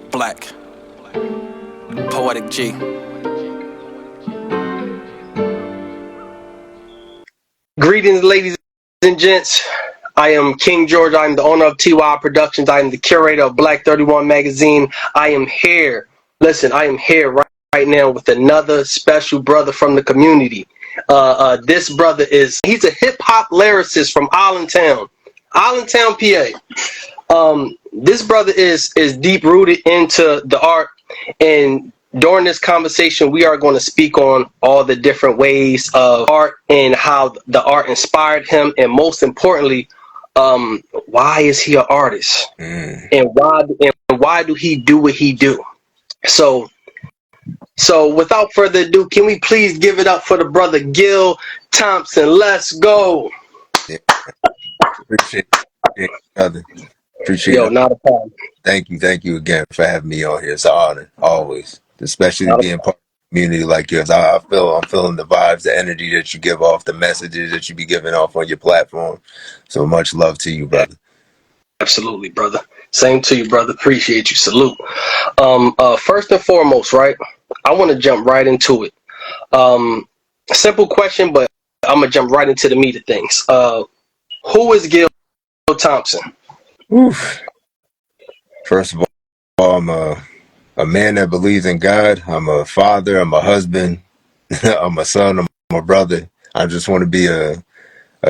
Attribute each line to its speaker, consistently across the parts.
Speaker 1: Black, Poetic G.
Speaker 2: Greetings, ladies and gents. I am King George. I am the owner of T.Y.I Productions. I am the curator of Black 31 magazine. I am here. Listen, I am here right now with another special brother from the community. This brother he's a hip hop lyricist from Allentown, PA. This brother is deep rooted into the art, and during this conversation, we are going to speak on all the different ways of art and how the art inspired him, and most importantly, why is he an artist, and why do he do what he do? So without further ado, can we please give it up for the brother Gil Thompson? Let's go.
Speaker 3: Yeah. Appreciate it, brother. Appreciate
Speaker 2: Yo,
Speaker 3: it.
Speaker 2: not a problem.
Speaker 3: Thank you again for having me on here. It's an honor, always, especially being part of a community like yours. I'm feeling the vibes, the energy that you give off, the messages that you be giving off on your platform. So much love to you, brother.
Speaker 2: Absolutely, brother. Same to you, brother. Appreciate you. Salute. First and foremost, right? I want to jump right into it. Simple question, but I'm gonna jump right into the meat of things. Who is Gil Thompson?
Speaker 3: Oof. First of all, I'm a man that believes in God. I'm a father. I'm a husband. I'm a son. I'm a brother. I just want to be a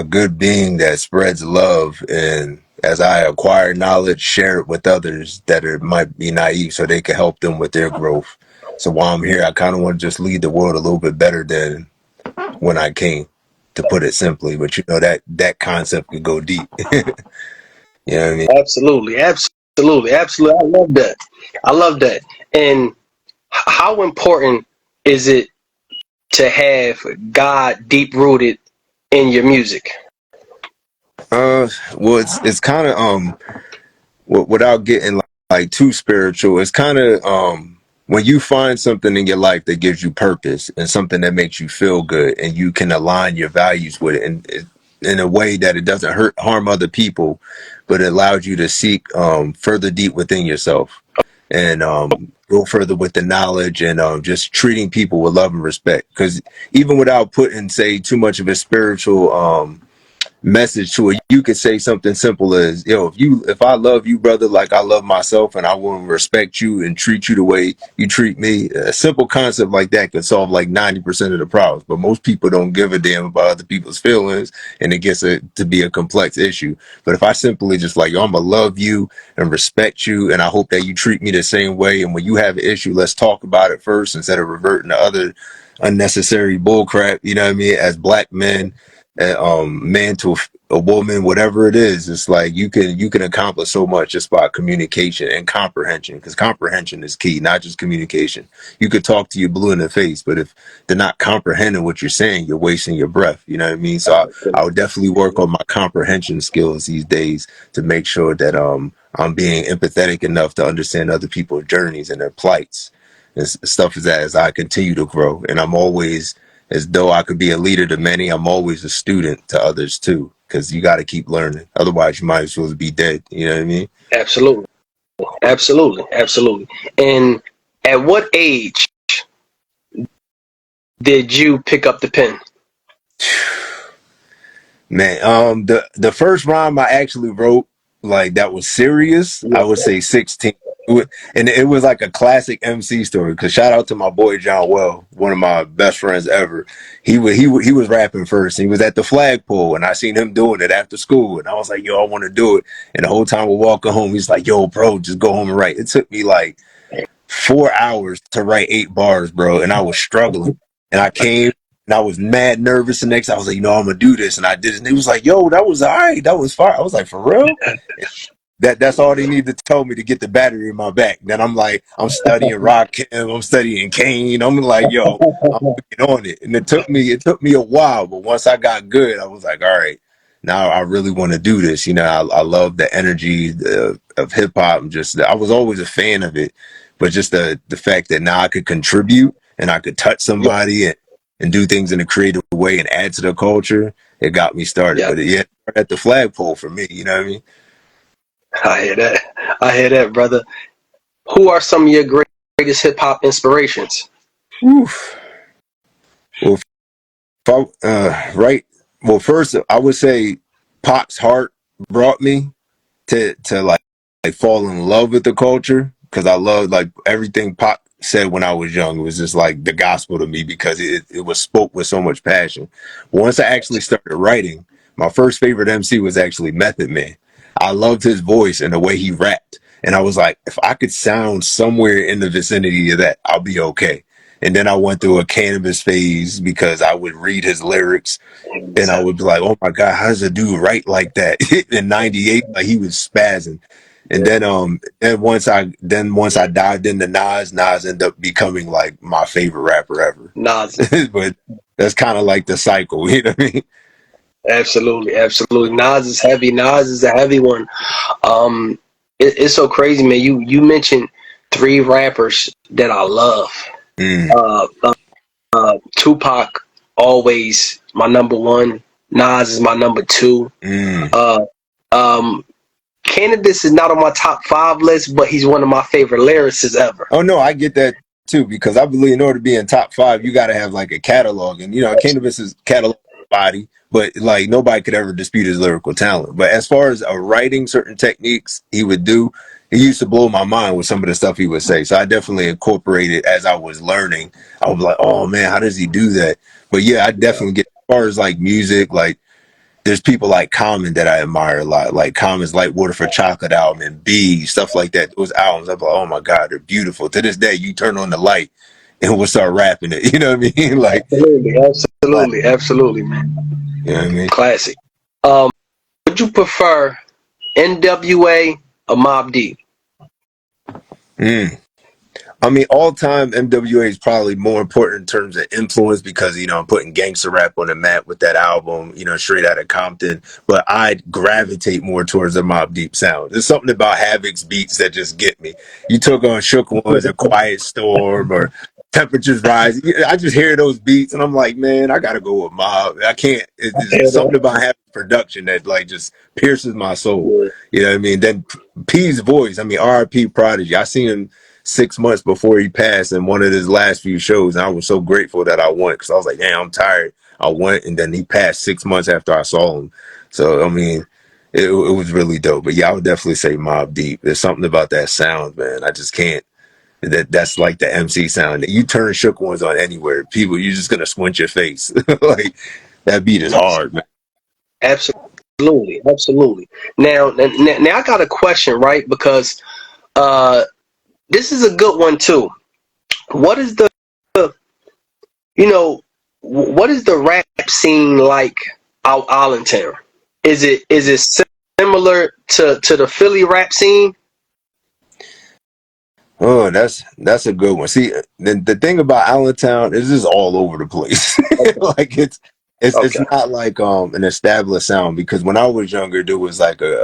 Speaker 3: good being that spreads love, and as I acquire knowledge, share it with others that might be naive so they can help them with their growth. So while I'm here, I kind of want to just lead the world a little bit better than when I came, to put it simply. But you know that concept could go deep. You know what I mean?
Speaker 2: Absolutely. I love that. And how important is it to have God deep rooted in your music?
Speaker 3: Well, it's kind of without getting like too spiritual, it's kind of when you find something in your life that gives you purpose and something that makes you feel good, and you can align your values with it, and in a way that it doesn't harm other people, but it allows you to seek further deep within yourself, and go further with the knowledge, and just treating people with love and respect. Because even without putting, say, too much of a spiritual message to it, you could say something simple as, yo, if I love you, brother, like I love myself, and I will respect you and treat you the way you treat me. A simple concept like that could solve like 90% of the problems, but most people don't give a damn about other people's feelings, and it gets to be a complex issue. But if I simply just like, yo, I'm gonna love you and respect you, and I hope that you treat me the same way, and when you have an issue, let's talk about it first instead of reverting to other unnecessary bullcrap, you know what I mean? As black men, man to a woman, whatever it is, it's like you can accomplish so much just by communication and comprehension, because comprehension is key, not just communication. You could talk to you blue in the face, but if they're not comprehending what you're saying, you're wasting your breath, you know what I mean? So I would definitely work on my comprehension skills these days to make sure that I'm being empathetic enough to understand other people's journeys and their plights and stuff as I continue to grow. And I'm always, as though I could be a leader to many, I'm always a student to others too, because you got to keep learning. Otherwise, you might as well be dead. You know what I mean?
Speaker 2: Absolutely. And at what age did you pick up the pen?
Speaker 3: Man, the first rhyme I actually wrote, like that was serious, I would say 16. And it was like a classic MC story. Because shout out to my boy John Well, one of my best friends ever. He was rapping first. He was at the flagpole, and I seen him doing it after school, and I was like, yo, I want to do it. And the whole time we're walking home, he's like, yo, bro, just go home and write. It took me like 4 hours to write 8 bars, bro, and I was struggling. And I came and I was mad nervous. The next, I was like, you know, I'm gonna do this, and I did it. And he was like, yo, that was all right, that was fire. I was like, for real? That's all they need to tell me to get the battery in my back. Then I'm like, I'm studying Rakim, I'm studying Kane. I'm like, yo, I'm working on it. And it took me a while, but once I got good, I was like, all right, now I really want to do this. You know, I love the energy of hip hop. I was always a fan of it, but just the fact that now I could contribute and I could touch somebody and do things in a creative way and add to the culture, it got me started. But yeah, at the flagpole for me, you know what I mean?
Speaker 2: I hear that. I hear that, brother. Who are some of your greatest hip hop inspirations?
Speaker 3: Oof. Well, right. Well, first I would say Pac's heart brought me to like fall in love with the culture because I loved like everything Pac said when I was young. It was just like the gospel to me because it was spoke with so much passion. Once I actually started writing, my first favorite MC was actually Method Man. I loved his voice and the way he rapped. And I was like, if I could sound somewhere in the vicinity of that, I'll be okay. And then I went through a cannabis phase because I would read his lyrics and I would be like, "Oh my god, how does a dude write like that?" In '98, like he was spazzing. And
Speaker 2: Yeah.
Speaker 3: then once I dived into Nas ended up becoming like my favorite rapper ever.
Speaker 2: Nas.
Speaker 3: But that's kind of like the cycle, you know what I mean?
Speaker 2: Absolutely, absolutely. Nas is heavy. Nas is a heavy one. It's so crazy, man. You mentioned three rappers that I love.
Speaker 3: Mm,
Speaker 2: Uh, Tupac, always my number one. Nas is my number two.
Speaker 3: mm.
Speaker 2: Uh, um, Cannabis is not on my top five list, but he's one of my favorite lyricists ever.
Speaker 3: Oh no, I get that too because I believe in order to be in top five, you got to have like a catalog, and Cannabis is catalog body, but like nobody could ever dispute his lyrical talent. But as far as writing certain techniques he would do, it used to blow my mind with some of the stuff he would say. So I definitely incorporated as I was learning. I was like, oh man, how does he do that? But yeah, I definitely get as far as like music, like there's people like Common that I admire a lot. Like Common's Light Water for Chocolate album and B, stuff like that. Those albums, I'm like, oh my God, they're beautiful. To this day, you turn on the light and we'll start rapping it. You know what I mean? Like,
Speaker 2: Absolutely, absolutely, absolutely, man.
Speaker 3: you know what I mean?
Speaker 2: Classic. Would you prefer NWA or Mob Deep?
Speaker 3: Mm. I mean, all time MWA is probably more important in terms of influence because, I'm putting gangster rap on the map with that album, straight out of Compton. But I'd gravitate more towards the Mobb Deep sound. There's something about Havoc's beats that just get me. You took on Shook Ones, A Quiet Storm, or Temperatures Rise. I just hear those beats and I'm like, man, I got to go with Mob. I can't. It's something about having production that like just pierces my soul.
Speaker 2: Yeah,
Speaker 3: You know what I mean? Then P's voice, I mean, R.I.P. Prodigy. I seen him 6 months before he passed in one of his last few shows. And I was so grateful that I went because I was like, damn, I'm tired. I went and then he passed 6 months after I saw him. So, I mean, it was really dope. But yeah, I would definitely say Mobb Deep. There's something about that sound, man. I just can't. That's like the MC sound. You turn Shook Ones on anywhere, people, you're just gonna squint your face. Like that beat is hard, man.
Speaker 2: absolutely, absolutely. Now I got a question, right? Because uh, this is a good one too. What is you know, what is the rap scene like out Allentown? Is it similar to the Philly rap scene?
Speaker 3: Oh, that's a good one. See, the thing about Allentown is it's all over the place.
Speaker 2: Okay,
Speaker 3: Like it's
Speaker 2: okay,
Speaker 3: not like an established sound because when I was younger, there was like there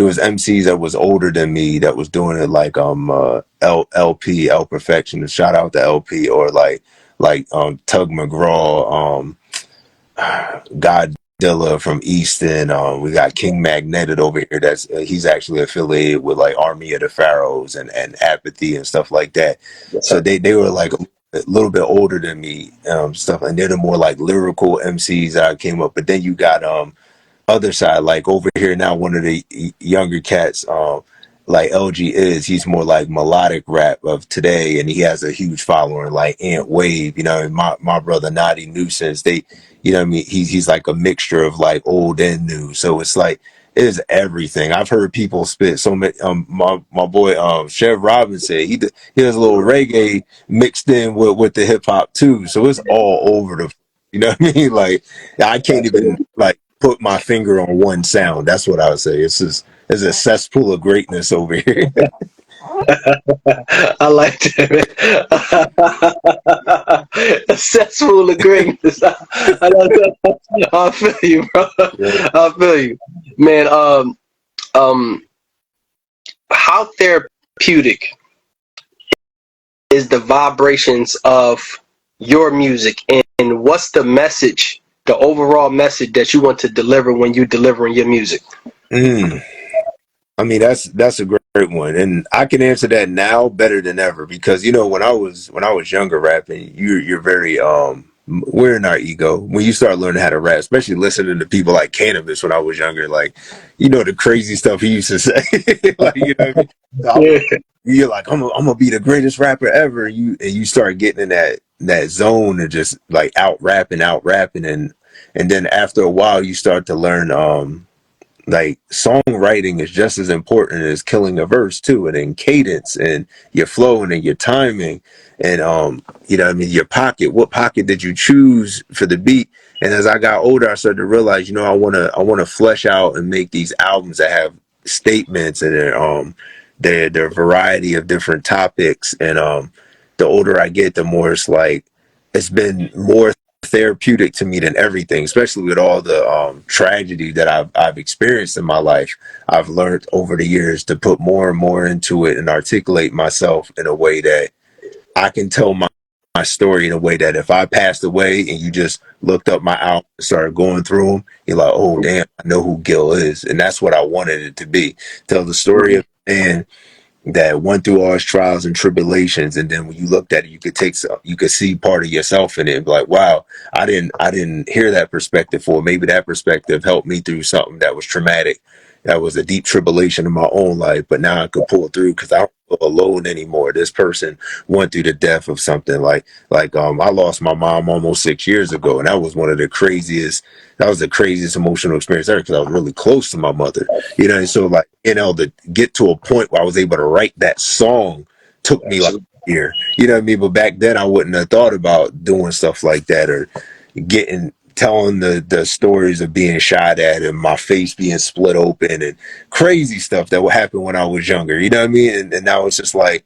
Speaker 3: was MCs that was older than me that was doing it like LP L Perfection. Shout out to LP or like Tug McGraw, Godzilla from Easton. We got King Magnetic over here. He's actually affiliated with like Army of the Pharaohs and Apathy and stuff like that.
Speaker 2: yes,
Speaker 3: So
Speaker 2: sir.
Speaker 3: they were like a little bit older than me, stuff, and they're the more like lyrical MCs that I came up. But then you got other side, like over here now, one of the younger cats, like LG he's more like melodic rap of today, and he has a huge following, like Ant Wave, and my brother Naughty Nuisance, they, I mean, he's like a mixture of like old and new, so it's like it is everything. I've heard people spit so many. My boy Chev Robinson, he does a little reggae mixed in with the hip hop too, so it's all over the. You know what I mean? Like I can't even
Speaker 2: Absolutely.
Speaker 3: like put my finger on one sound. That's what I would say. It's a cesspool of greatness over here.
Speaker 2: I like that, man. A cesspool of greatness. I feel you, bro.
Speaker 3: Yeah.
Speaker 2: I feel you, man. Um, how therapeutic is the vibrations of your music, and what's the message, the overall message that you want to deliver when you delivering your music?
Speaker 3: Mm. I mean, that's a great one, and I can answer that now better than ever because when I was younger rapping, you're very we're in our ego when you start learning how to rap, especially listening to people like Cannabis when I was younger, like the crazy stuff he used to say, like what I mean. So
Speaker 2: Yeah.
Speaker 3: you're like I'm gonna be the greatest rapper ever, and you start getting in that zone of just like out rapping, and then after a while you start to learn like songwriting is just as important as killing a verse too, and then cadence and your flow and then your timing and what I mean, your pocket, what pocket did you choose for the beat. And as I got older I started to realize, I want to flesh out and make these albums that have statements and their variety of different topics. And the older I get, the more it's like it's been more therapeutic to me than everything, especially with all the tragedy that I've experienced in my life. I've learned over the years to put more and more into it and articulate myself in a way that I can tell my story in a way that if I passed away and you just looked up my album and started going through them, you're like, oh damn, I know who Gil is, and that's what I wanted it to be. Tell the story of a man that went through all his trials and tribulations, and then when you looked at it, you could see part of yourself in it and be like, wow, I didn't hear that perspective, or maybe that perspective helped me through something that was traumatic, that was a deep tribulation in my own life, but now I could pull through because I don't feel alone anymore. This person went through the death of something I lost my mom almost 6 years ago, and that was the craziest emotional experience ever because I was really close to my mother. And so like, to get to a point where I was able to write that song took me like
Speaker 2: Absolutely.
Speaker 3: a year. You know what I mean? But back then I wouldn't have thought about doing stuff like that, or telling the stories of being shot at and my face being split open and crazy stuff that would happen when I was younger. You know what I mean? And now it's just like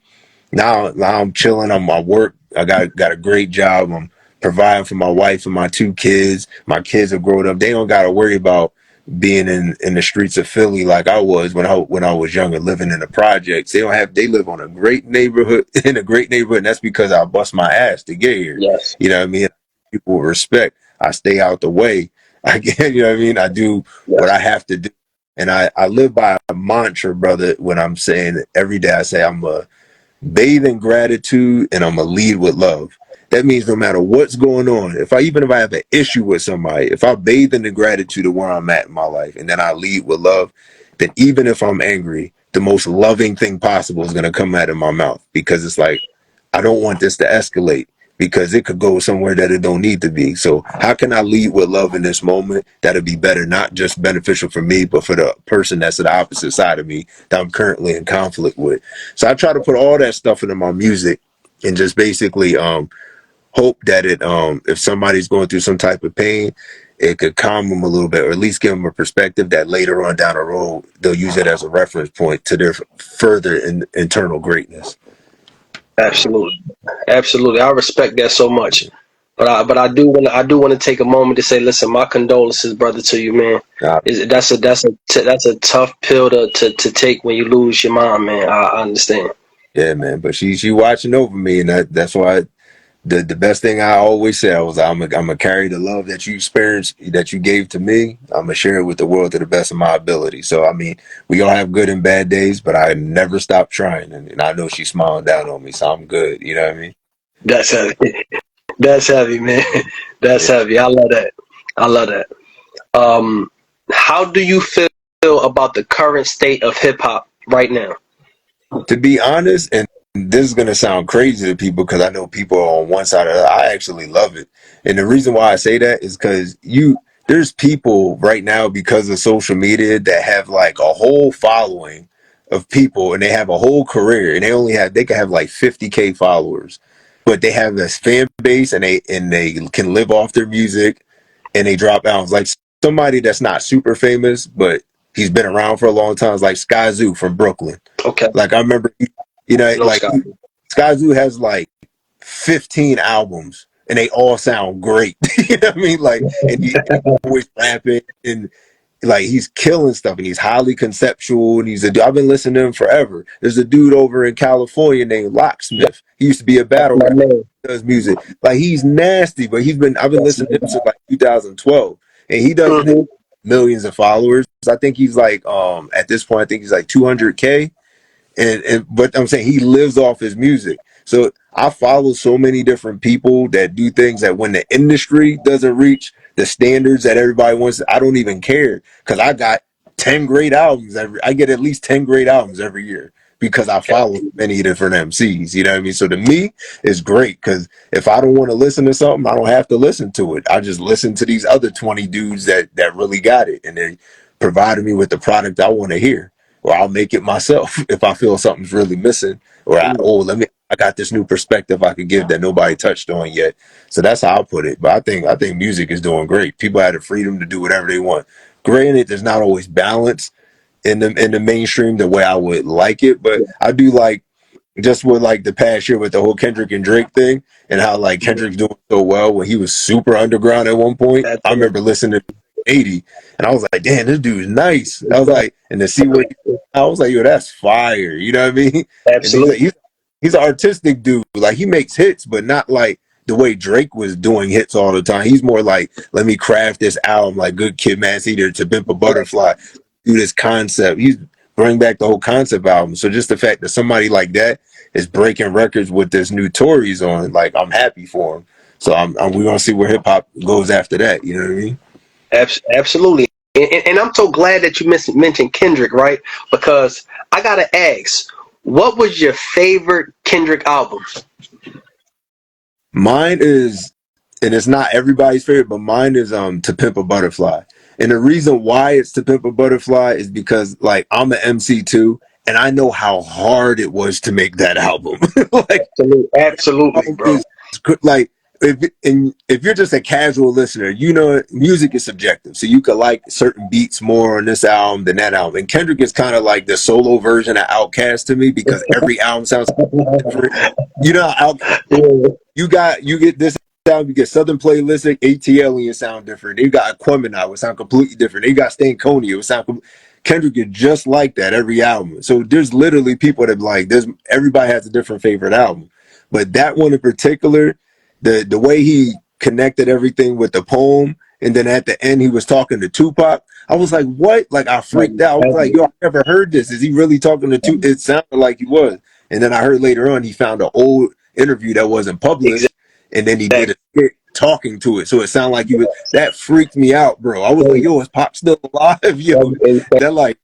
Speaker 3: now I'm chilling on my work. I got a great job. I'm providing for my wife and my two kids. My kids have grown up. They don't got to worry about being in the streets of Philly like I was when I was younger, living in the projects. They live on a great neighborhood in a great neighborhood, and that's because I bust my ass to get here.
Speaker 2: Yes.
Speaker 3: You know what I mean? People respect. I stay out the way. I get, you know what I mean? I do what
Speaker 2: Yes.
Speaker 3: I have to do. And I live by a mantra, brother, when I'm saying it. Every day I say I'm a bathe in gratitude and I'm gonna lead with love. That means no matter what's going on, even if I have an issue with somebody, if I bathe in the gratitude of where I'm at in my life and then I lead with love, then even if I'm angry, the most loving thing possible is gonna come out of my mouth, because it's like I don't want this to escalate, because it could go somewhere that it don't need to be. So how can I lead with love in this moment that'll be better, not just beneficial for me, but for the person that's at the opposite side of me that I'm currently in conflict with? So I try to put all that stuff into my music and just basically hope that if somebody's going through some type of pain, it could calm them a little bit, or at least give them a perspective that later on down the road they'll use it as a reference point to their further internal greatness.
Speaker 2: Absolutely. Absolutely. I respect that so much. But I do want to take a moment to say, listen, my condolences, brother, to you, man.
Speaker 3: Uh,
Speaker 2: That's a tough pill to take when you lose your mom, man. I understand.
Speaker 3: yeah, man. But she watching over me, and that's why the best thing I always say was I'm gonna carry the love that you experienced, that you gave to me. I'm gonna share it with the world to the best of my ability. So I mean, we all have good and bad days, but I never stop trying, and I know she's smiling down on me, so I'm good. You know what I mean?
Speaker 2: That's heavy. That's heavy, man. That's
Speaker 3: Yeah.
Speaker 2: heavy. I love that. I love that. Um, how do you feel about the current state of hip hop right now?
Speaker 3: To be honest, and this is gonna sound crazy to people because I know people are on one side of it. I actually love it, and the reason why I say that is because there's people right now, because of social media, that have like a whole following of people, and they have a whole career, and they can have like 50K followers, but they have this fan base, and they can live off their music, and they drop albums. Like somebody that's not super famous, but he's been around for a long time, is like Sky Zoo from Brooklyn.
Speaker 2: Okay.
Speaker 3: Like I remember,
Speaker 2: No, Scott.
Speaker 3: Sky Zoo has like 15 albums and they all sound great. You know what I mean? Like, and he always rapping, and like he's killing stuff, and he's highly conceptual, and I've been listening to him forever. There's a dude over in California named Locksmith. He used to be a
Speaker 2: That's
Speaker 3: battle
Speaker 2: my
Speaker 3: rapper.
Speaker 2: man.
Speaker 3: He does music. Like he's nasty, but I've been
Speaker 2: That's my
Speaker 3: listening to him
Speaker 2: man.
Speaker 3: since like 2012, and he doesn't have
Speaker 2: Hmm.
Speaker 3: millions of followers, I think he's like at this point I think he's like 200K, and but I'm saying he lives off his music. So I follow so many different people that do things that when the industry doesn't reach the standards that everybody wants, I don't even care because I got 10 great albums I get at least 10 great albums every year because I follow many different MCs. You know what I mean? So to me, it's great because if I don't want to listen to something, I don't have to listen to it. I just listen to these other 20 dudes that really got it, and they provided me with the product I want to hear, or I'll make it myself if I feel something's really missing, or I got this new perspective I could give that nobody touched on yet. So that's how I put it. But I think music is doing great. People have the freedom to do whatever they want. Granted, there's not always balance in the mainstream the way I would like it, but I do like just with like the past year with the whole Kendrick and Drake thing and how like Kendrick's doing so well when he was super underground at one point. I remember listening to 80 and I was like, damn, this dude's nice. I was like, and to see where I was like, yo, that's fire. You know what I mean? And he's an artistic dude. Like he makes hits, but not like the way Drake was doing hits all the time. He's more like, let me craft this album like Good Kid, Mad City to Pimp a Butterfly, do this concept. He's bring back the whole concept album. So just the fact that somebody like that is breaking records with this new Tories on, like I'm happy for him. So we're gonna see where hip hop goes after that. You know what I mean?
Speaker 2: Absolutely. And I'm so glad that you mentioned Kendrick, right? Because I gotta ask, what was your favorite Kendrick album?
Speaker 3: Mine is, and it's not everybody's favorite, but mine is To Pimp a Butterfly. And the reason why it's To Pimp a Butterfly is because like I'm an MC too, and I know how hard it was to make that album. Like
Speaker 2: Absolutely, bro.
Speaker 3: is like if you're just a casual listener, you know music is subjective. So you could like certain beats more on this album than that album. And Kendrick is kind of like the solo version of Outkast to me because every album sounds different. You know, you get this album, you get Southern Playlistic, ATL, and it sound different. You got Aquemini, it would sound completely different. You got Stankonia, it would sound Kendrick is just like that every album. So there's literally people that like everybody has a different favorite album. But that one in particular, the way he connected everything with the poem, and then at the end he was talking to Tupac. I was like, what? Like I freaked out. I was like, yo, I never heard this. Is he really talking to Tupac? It sounded like he was. And then I heard later on he found an old interview that wasn't published, and then he did a skit talking to it. So it sounded like he was. That freaked me out, bro. I was like, yo, is Pop still alive? Yo, that like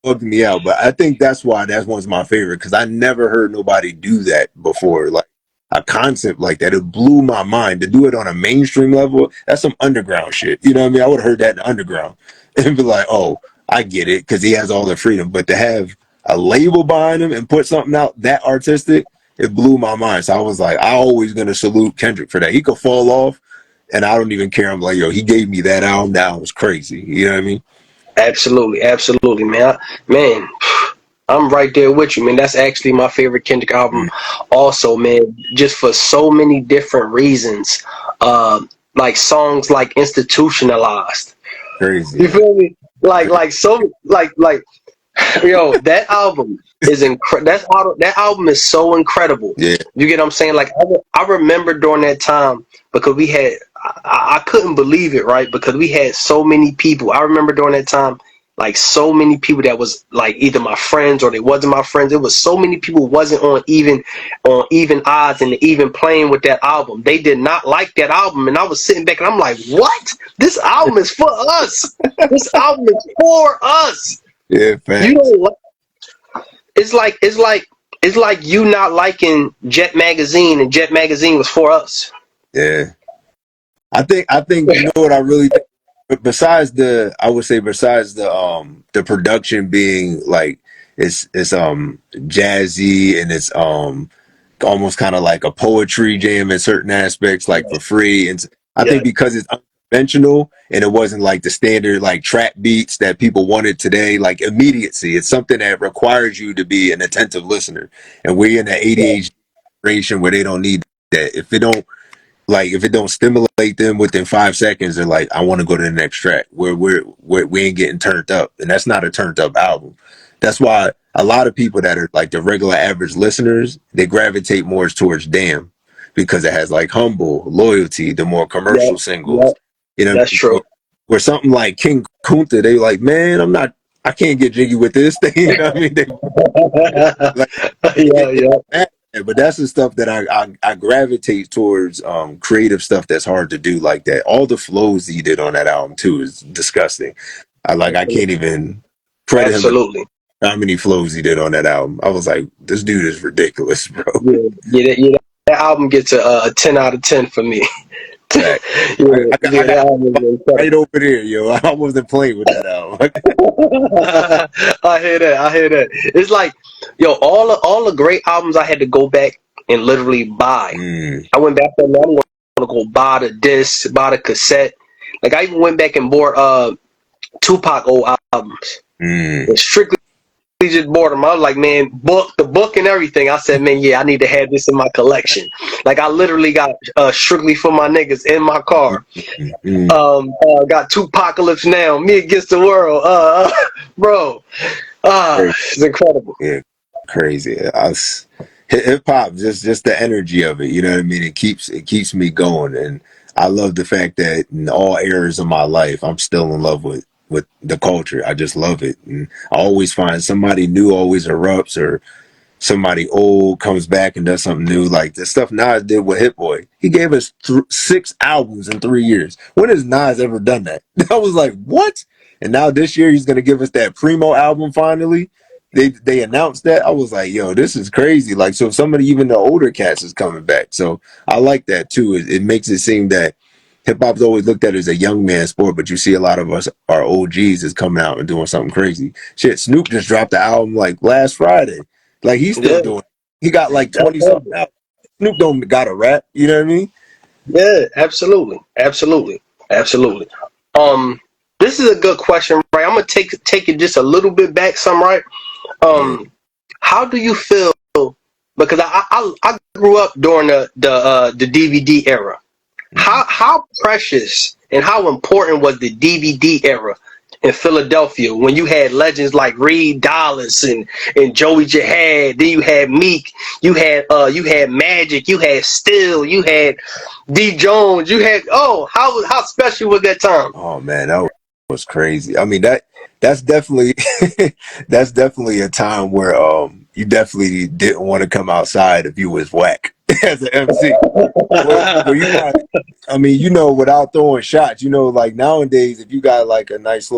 Speaker 3: bugged me out. But I think that's why that one's my favorite because I never heard nobody do that before. Like a concept like that, it blew my mind. To do it on a mainstream level, that's some underground shit. You know what I mean? I would have heard that in the underground and be like, oh, I get it because he has all the freedom. But to have a label behind him and put something out that artistic, it blew my mind. So I was like, I always gonna salute Kendrick for that. He could fall off, and I don't even care. I'm like, yo, he gave me that album. That was crazy. You know what I mean?
Speaker 2: Absolutely, man. Man, I'm right there with you, man. That's actually my favorite Kendrick album, also, man. Just for so many different reasons. Like songs like "Institutionalized."
Speaker 3: Crazy.
Speaker 2: You feel me? Like yo, that album is that album is so incredible.
Speaker 3: Yeah.
Speaker 2: You get what I'm saying? Like I remember during that time because we had I couldn't believe it, right? Because we had so many people. I remember during that time, like so many people that was like either my friends or they wasn't my friends. It was so many people wasn't on even odds and even playing with that album. They did not like that album, and I was sitting back and I'm like, what? This album is for us. This album is for us.
Speaker 3: Yeah,
Speaker 2: You don't like, it's like you not liking Jet Magazine and Jet Magazine was for us.
Speaker 3: Yeah. I think you know what I really think. Besides the production being like it's jazzy and it's almost kind of like a poetry jam in certain aspects, like for free. And I think because it's unconventional and it wasn't like the standard like trap beats that people wanted today, like immediacy. It's something that requires you to be an attentive listener. And we're in the ADHD generation where they don't need that. If it don't stimulate them within 5 seconds, they're like, I want to go to the next track. We ain't getting turned up, and that's not a turned up album. That's why a lot of people that are like the regular average listeners, they gravitate more towards Damn because it has like Humble, Loyalty, the more commercial singles. You know,
Speaker 2: That's true.
Speaker 3: where something like King Kunta, they like, man, I can't get jiggy with this thing. You know what I mean? Like,
Speaker 2: Yeah,
Speaker 3: it
Speaker 2: yeah.
Speaker 3: matters, but that's the stuff that I gravitate towards, creative stuff that's hard to do like that. All the flows he did on that album too is disgusting. I can't even credit him enough
Speaker 2: Absolutely.
Speaker 3: how many flows he did on that album. I was like, this dude is ridiculous, bro.
Speaker 2: Yeah, that album gets a 10 out of 10 for me.
Speaker 3: Fact.
Speaker 2: Yeah,
Speaker 3: I
Speaker 2: yeah, that
Speaker 3: got
Speaker 2: album is
Speaker 3: right
Speaker 2: incredible.
Speaker 3: over there, yo. I wasn't playing with that album.
Speaker 2: I hear that. I hear that. It's like, yo, all the great albums I had to go back and literally buy.
Speaker 3: Mm,
Speaker 2: I went back and I'm going to go buy the disc, buy the cassette. Like I even went back and bought Tupac old albums.
Speaker 3: mm.
Speaker 2: And strictly just bought them. I was like, man, the book and everything. I said, man, yeah, I need to have this in my collection. Like I literally got strictly for my niggas in my car.
Speaker 3: Mm, mm.
Speaker 2: Got Tupacalypse now, me against the world. Bro,
Speaker 3: Crazy.
Speaker 2: it's incredible.
Speaker 3: Yeah, crazy. Hip hop, just the energy of it. You know what I mean? It keeps me going, and I love the fact that in all eras of my life, I'm still in love with the culture. I just love it, and I always find somebody new always erupts, or somebody old comes back and does something new. Like the stuff Nas did with Hit Boy. He gave us 6 albums in 3 years. When has Nas ever done that? I was like, what? And now this year he's gonna give us that Primo album finally. They announced that. I was like, yo, this is crazy. Like, so somebody, even the older cats is coming back. So I like that too. It makes it seem that hip hop's always looked at as a young man sport, but you see a lot of us, our OGs, is coming out and doing something crazy. Shit, Snoop just dropped the album like last Friday. Like he's still
Speaker 2: Yeah,
Speaker 3: doing it. He got like
Speaker 2: that's
Speaker 3: 20 something
Speaker 2: heavy.
Speaker 3: out. Snoop don't got a rap, you know what I mean?
Speaker 2: Yeah, absolutely, absolutely, absolutely. Um, this is a good question, right? I'm gonna take it just a little bit back, some right.
Speaker 3: Yeah.
Speaker 2: Um, how do you feel? Because I grew up during the DVD era.
Speaker 3: Mm.
Speaker 2: How precious and how important was the DVD era in Philadelphia when you had legends like Reed Dollaz and Joey Jihad, then you had Meek, you had Magic, you had Still, you had D Jones, you had how special was that time?
Speaker 3: Oh man, that was crazy. I mean that's definitely that's definitely a time where you definitely didn't want to come outside if you was whack as an MC. Where you got, I mean, without throwing shots, like nowadays, if you got like a nice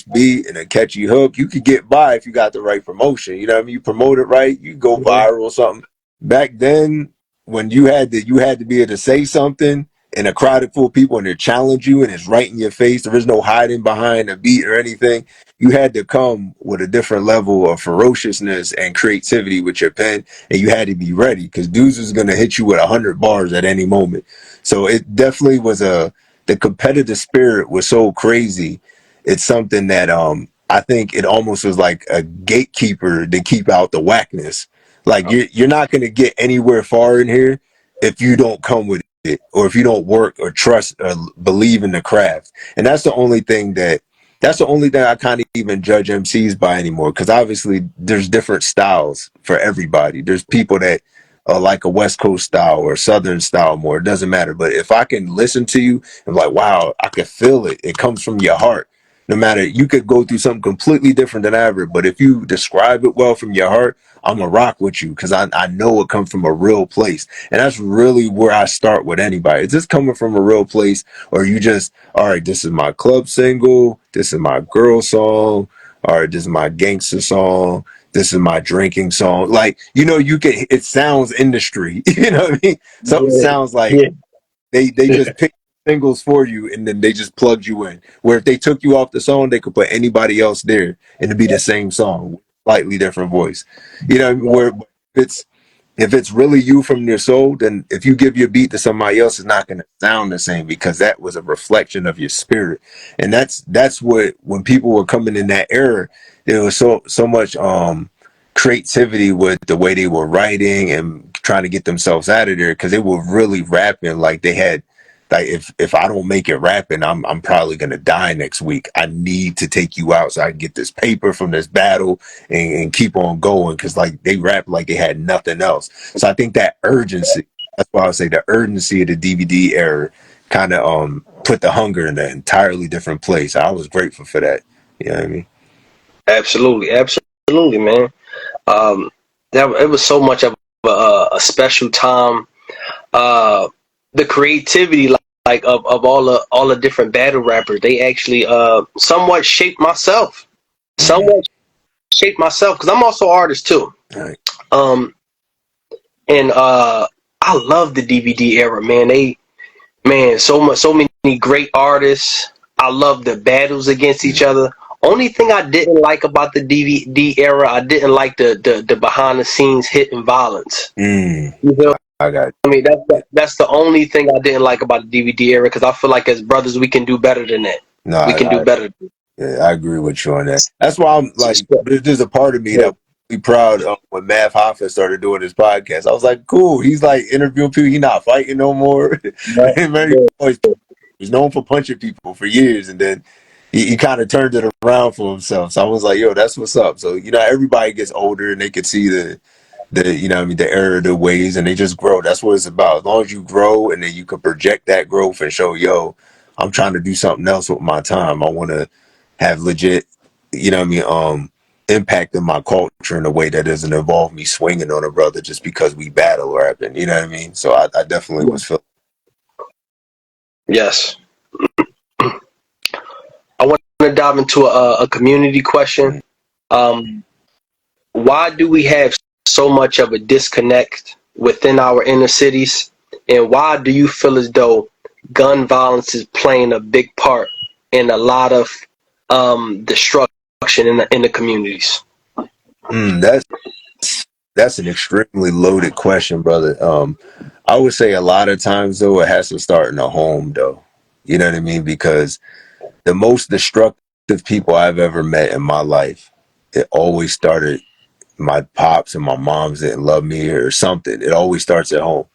Speaker 3: beat and a catchy hook, you could get by if you got the right promotion. You know what I mean? You promote it right, you go
Speaker 2: Mhm.
Speaker 3: viral or something. Back then, when you had to be able to say something in a crowded full of people and they challenge you and it's right in your face. There is no hiding behind a beat or anything. You had to come with a different level of ferociousness and creativity with your pen, and you had to be ready because dudes was gonna hit you with 100 bars at any moment. So it definitely was the competitive spirit was so crazy. It's something that I think it almost was like a gatekeeper to keep out the whackness. Like you're not gonna get anywhere far in here if you don't come with it, or if you don't work or trust or believe in the craft. And that's the only thing I kind of even judge MCs by anymore, because obviously there's different styles for everybody. There's people that like a West Coast style or Southern style more. It doesn't matter. But if I can listen to you and like, wow, I can feel it. It comes from your heart. No matter, you could go through something completely different than ever, but if you describe it well from your heart, I'm gonna rock with you because I know it comes from a real place. And that's really where I start with anybody. Is this coming from a real place, or you just, all right, this is my club single, this is my girl song, all right, this is my gangster song, this is my drinking song. Like, it sounds industry. You know what I mean? Something
Speaker 2: Yeah,
Speaker 3: sounds like
Speaker 2: yeah,
Speaker 3: they just picked singles for you and then they just plugged you in. Where if they took you off the song, they could put anybody else there and it'd be the same song, slightly different voice.
Speaker 2: yeah,
Speaker 3: Where if it's really you from your soul, then if you give your beat to somebody else, it's not going to sound the same because that was a reflection of your spirit. And that's what, when people were coming in that era, there was so much creativity with the way they were writing and trying to get themselves out of there, because they were really rapping like they had, like, if I don't make it rapping, I'm probably gonna die next week. I need to take you out so I can get this paper from this battle and keep on going, because like they rap like they had nothing else. So I think that urgency, that's why I say the urgency of the DVD era kind of put the hunger in an entirely different place. I was grateful for that. You know what I mean?
Speaker 2: Absolutely, absolutely, man. Um, that it was so much of a special time. Uh, the creativity, like of all the different battle rappers, they actually somewhat shaped myself.
Speaker 3: Mm.
Speaker 2: Somewhat shaped myself because I'm also an artist too.
Speaker 3: All right.
Speaker 2: Um, and I love the DVD era, man. So many great artists. I love the battles against each
Speaker 3: Mm.
Speaker 2: other. Only thing I didn't like about the DVD era, I didn't like the behind the scenes hitting violence.
Speaker 3: Mm.
Speaker 2: You feel?
Speaker 3: I got
Speaker 2: I mean, that's the only thing I didn't like about the DVD era because I feel like as brothers we can do better than that.
Speaker 3: no.
Speaker 2: We can do better.
Speaker 3: Yeah, I agree with you on that. That's why I'm like,
Speaker 2: Yeah.
Speaker 3: there's a part of me that be proud when Math Hoffa started doing his podcast. I was like, cool. He's like interviewing people. He's not fighting no more. Man, he's known for punching people for years, and then he kind of turned it around for himself. So I was like, yo, that's what's up. So everybody gets older, and they can see the error of the ways, and they just grow. That's what it's about. As long as you grow, and then you can project that growth and show, yo, I'm trying to do something else with my time. I want to have legit, impact in my culture in a way that doesn't involve me swinging on a brother just because we battle rapping. You know what I mean? So I definitely was feeling.
Speaker 2: Yes. I want to dive into a community question. Um, why do we have so much of a disconnect within our inner cities? And why do you feel as though gun violence is playing a big part in a lot of destruction in the communities?
Speaker 3: That's an extremely loaded question, brother. I would say a lot of times though it has to start in the home though. You know what I mean? Because the most destructive people I've ever met in my life, it always started my pops and my moms didn't love me or something. It always starts at home.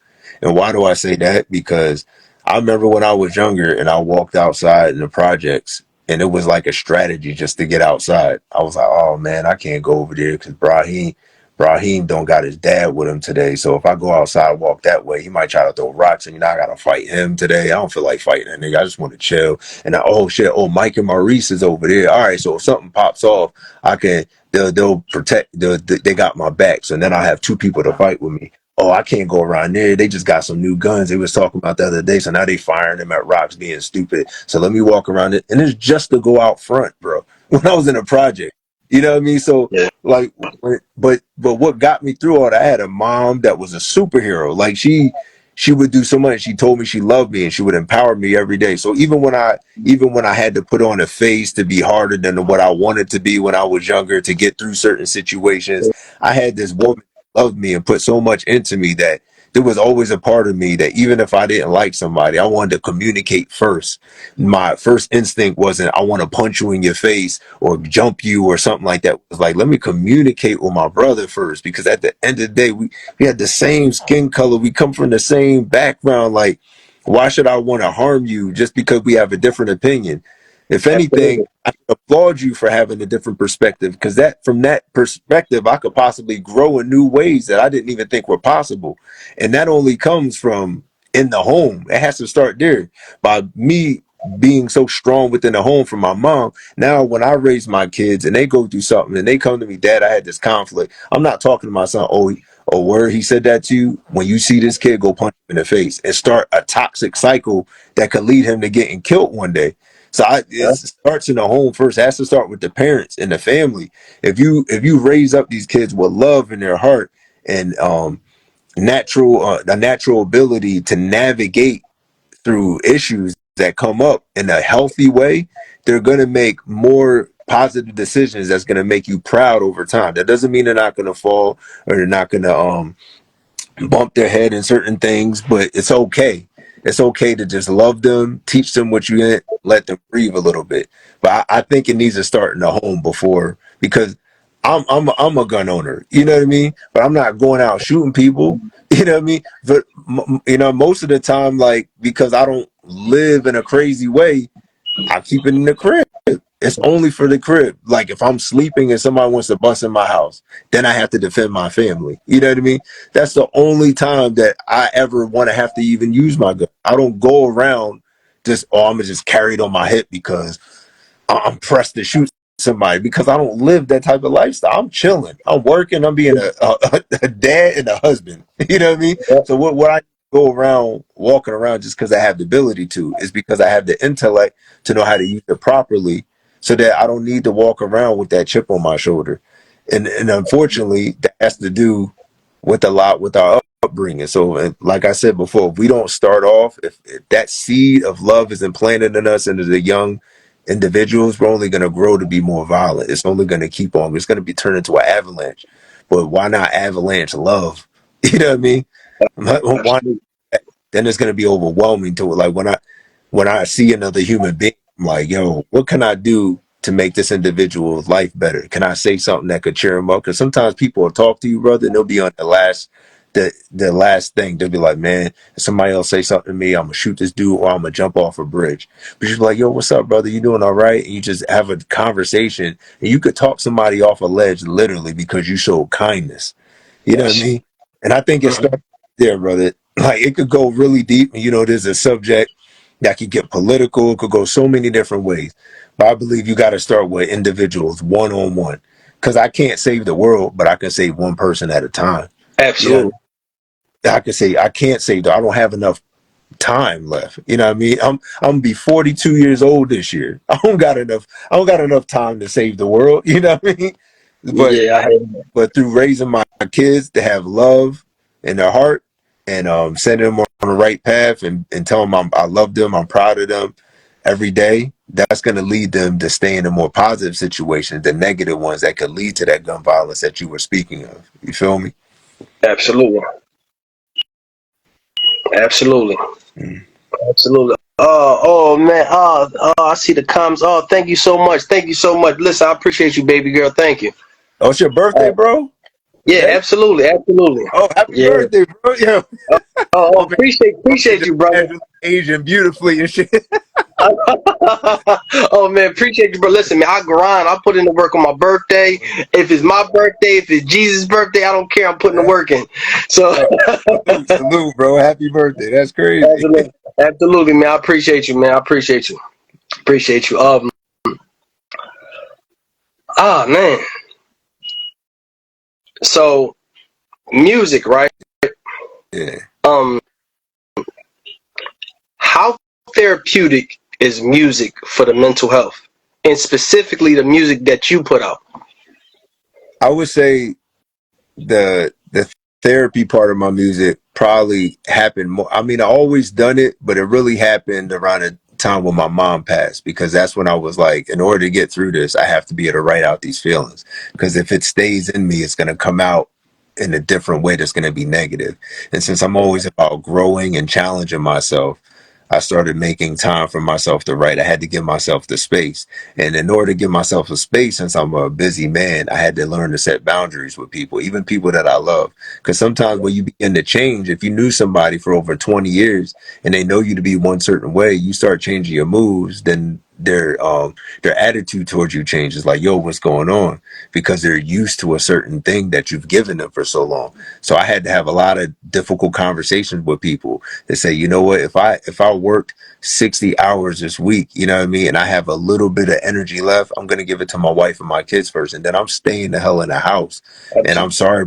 Speaker 3: And why do I say that? Because I remember when I was younger and I walked outside in the projects and it was like a strategy just to get outside. I was like, oh man, I can't go over there because Brahim don't got his dad with him today. So if I go outside, walk that way, he might try to throw rocks and I gotta fight him today. I don't feel like fighting that nigga. I just want to chill. And oh shit, Mike and Maurice is over there. All right, so if something pops off, I can they'll protect they got my back. So then I have two people to fight with me. Oh, I can't go around there. They just got some new guns they was talking about the other day. So now they firing them at rocks being stupid. So let me walk around it. And it's just to go out front, bro. When I was in a project. You know what I mean? So
Speaker 2: Yeah.
Speaker 3: like but what got me through all that, I had a mom that was a superhero. Like she would do so much. She told me she loved me and she would empower me every day. So even when I had to put on a face to be harder than what I wanted to be when I was younger to get through certain situations, I had this woman that loved me and put so much into me that there was always a part of me that even if I didn't like somebody, I wanted to communicate first. My first instinct wasn't I want to punch you in your face or jump you or something like that. It was like, let me communicate with my brother first, because at the end of the day, we had the same skin color. We come from the same background. Like, why should I want to harm you just because we have a different opinion? If anything,
Speaker 2: Absolutely.
Speaker 3: I applaud you for having a different perspective, because that from that perspective, I could possibly grow in new ways that I didn't even think were possible. And that only comes from in the home. It has to start there by me being so strong within the home from my mom. Now, when I raise my kids and they go through something and they come to me, Dad, I had this conflict. I'm not talking to my son, oh, word, he said that to you. When you see this kid, go punch him in the face and start a toxic cycle that could lead him to getting killed one day. So it starts in the home first. It has to start with the parents and the family. If you raise up these kids with love in their heart and a natural ability to navigate through issues that come up in a healthy way, they're going to make more positive decisions that's going to make you proud over time. That doesn't mean they're not going to fall or they're not going to bump their head in certain things, but it's okay. It's okay to just love them, teach them what you let them breathe a little bit. But I think it needs to start in the home before, because I'm a gun owner, you know what I mean? But I'm not going out shooting people, you know what I mean? But most of the time, like, because I don't live in a crazy way, I keep it in the crib. It's only for the crib. Like if I'm sleeping and somebody wants to bust in my house, then I have to defend my family. You know what I mean? That's the only time that I ever want to have to even use my gun. I don't go around just, oh, I'm gonna just carry it on my hip because I'm pressed to shoot somebody, because I don't live that type of lifestyle. I'm chilling. I'm working. I'm being a dad and a husband. You know what I mean?
Speaker 2: Yep.
Speaker 3: So what I go around walking around just because I have the ability to is because I have the intellect to know how to use it properly, so that I don't need to walk around with that chip on my shoulder. And unfortunately, that has to do with a lot with our upbringing. So, like I said before, if we don't start off, if that seed of love is implanted in us into the young individuals, we're only going to grow to be more violent. It's only going to keep on. It's going to be turned into an avalanche. But why not avalanche love? You know what I mean? Why?
Speaker 2: Absolutely.
Speaker 3: Then it's going to be overwhelming to it. Like when I see another human being, I'm like, yo, what can I do to make this individual's life better? Can I say something that could cheer them up? Because sometimes people will talk to you, brother, and they'll be on the last thing. They'll be like, man, if somebody else say something to me, I'm gonna shoot this dude or I'm gonna jump off a bridge. But you're like, yo, what's up, brother? You doing all right? And you just have a conversation, and you could talk somebody off a ledge literally because you showed kindness. You know what I
Speaker 2: Yes.
Speaker 3: mean? And I think it
Speaker 2: Mhm.
Speaker 3: starts there, brother. Like, it could go really deep. You know, there's a subject that could get political. It could go so many different ways. But I believe you got to start with individuals, one on one. Because I can't save the world, but I can save one person at a time. You know,
Speaker 2: Absolutely.
Speaker 3: I can say I can't save. I don't have enough time left. You know what I mean? I'm gonna be 42 years old this year. I don't got enough. I don't got enough time to save the world. You know what I mean? But
Speaker 2: Yeah, I hear you.
Speaker 3: through raising my kids to have love in their heart, and setting them on the right path, and telling them I love them, I'm proud of them every day, that's going to lead them to stay in a more positive situation than negative ones that could lead to that gun violence that you were speaking of. You feel me?
Speaker 2: Absolutely. Absolutely.
Speaker 3: Mm.
Speaker 2: Absolutely. Oh man. I see the comments. Oh, thank you so much. Thank you so much. Listen, I appreciate you, baby girl. Thank you.
Speaker 3: Oh, it's your birthday,
Speaker 2: Uh,
Speaker 3: bro?
Speaker 2: yeah,
Speaker 3: Today?
Speaker 2: absolutely, absolutely.
Speaker 3: Oh, happy
Speaker 2: Yeah.
Speaker 3: birthday, bro. Yeah.
Speaker 2: Oh,
Speaker 3: Hope it,
Speaker 2: appreciate
Speaker 3: just
Speaker 2: you, brother.
Speaker 3: casually Asian beautifully and shit.
Speaker 2: Oh man, appreciate you, bro. Listen, man, I grind. I put in the work on my birthday. If it's my birthday, if it's Jesus' birthday, I don't care. I'm putting the
Speaker 3: Yeah.
Speaker 2: work in. So,
Speaker 3: Oh, salute, bro. Happy birthday. That's crazy.
Speaker 2: absolutely, absolutely, man. I appreciate you, man. I appreciate you. Appreciate you. Man. So, music, right?
Speaker 3: Yeah.
Speaker 2: Um, how therapeutic is music for the mental health, and specifically the music that you put out?
Speaker 3: I would say the therapy part of my music probably happened more. I mean, I always done it, but it really happened around the time when my mom passed, because that's when I was like, in order to get through this, I have to be able to write out these feelings, because if it stays in me, it's going to come out in a different way that's going to be negative. And since I'm always about growing and challenging myself, I started making time for myself to write. I had to give myself the space. And in order to give myself a space, since I'm a busy man, I had to learn to set boundaries with people, even people that I love. Because sometimes when you begin to change, if you knew somebody for over 20 years and they know you to be one certain way, you start changing your moves, then their attitude towards you changes. Like, yo, what's going on? Because they're used to a certain thing that you've given them for so long. So I had to have a lot of difficult conversations with people to say, you know what, if I worked 60 hours this week, you know what I mean, and I have a little bit of energy left, I'm gonna give it to my wife and my kids first, and then I'm staying the hell in the house. And I'm
Speaker 2: Absolutely.
Speaker 3: sorry,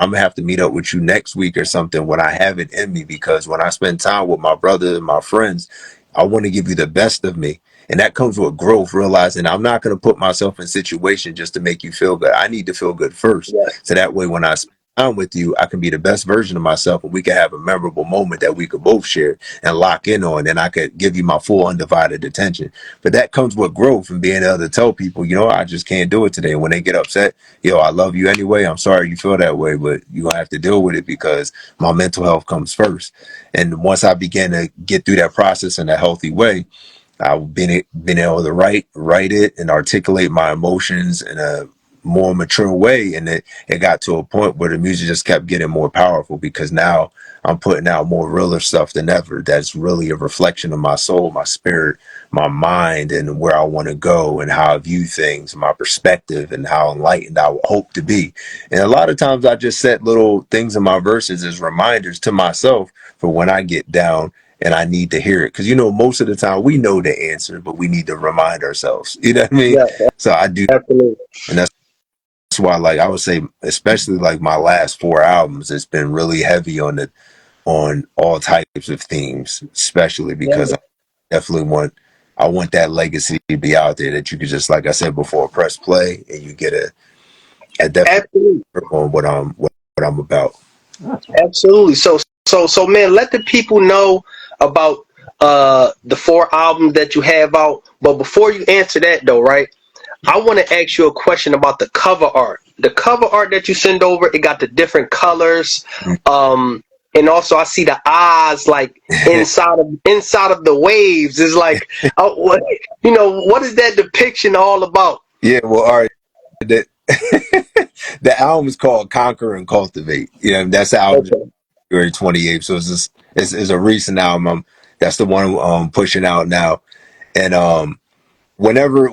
Speaker 3: I'm gonna have to meet up with you next week or something when I have it in me, because when I spend time with my brother and my friends, I want to give you the best of me. And that comes with growth, realizing I'm not going to put myself in situations just to make you feel good. I need to feel good first.
Speaker 2: Yes.
Speaker 3: So that way, when I spend time with you, I can be the best version of myself, and we can have a memorable moment that we could both share and lock in on. And I could give you my full undivided attention. But that comes with growth and being able to tell people, you know, I just can't do it today. And when they get upset, yo, I love you anyway. I'm sorry you feel that way, but you have to deal with it because my mental health comes first. And once I began to get through that process in a healthy way, I've been able to write it and articulate my emotions in a more mature way, and it got to a point where the music just kept getting more powerful, because now I'm putting out more realer stuff than ever. That's really a reflection of my soul, my spirit, my mind, and where I want to go and how I view things, my perspective, and how enlightened I hope to be. And a lot of times I just set little things in my verses as reminders to myself for when I get down, and I need to hear it. Because, most of the time we know the answer, but we need to remind ourselves. You know what I mean?
Speaker 2: Yeah,
Speaker 3: So I do.
Speaker 2: absolutely.
Speaker 3: And that's why, like, I would say, especially like my last 4 albums, it's been really heavy on all types of themes, especially because
Speaker 2: Yeah,
Speaker 3: definitely I want that legacy to be out there that you could just, like I said before, press play and you get a definite
Speaker 2: absolutely.
Speaker 3: grip on what I'm about.
Speaker 2: Absolutely. So, man, let the people know about the 4 albums that you have out. But before you answer that, though, right? I want to ask you a question about the cover art. The cover art that you send over, it got the different colors, and also I see the eyes like inside of the waves. Is like, what is that depiction all about?
Speaker 3: Yeah, well, all right. The, the album is called Conquer and Cultivate. That's the album
Speaker 2: Okay.
Speaker 3: February 28th. So it's a recent album. That's the one I'm pushing out now. And whenever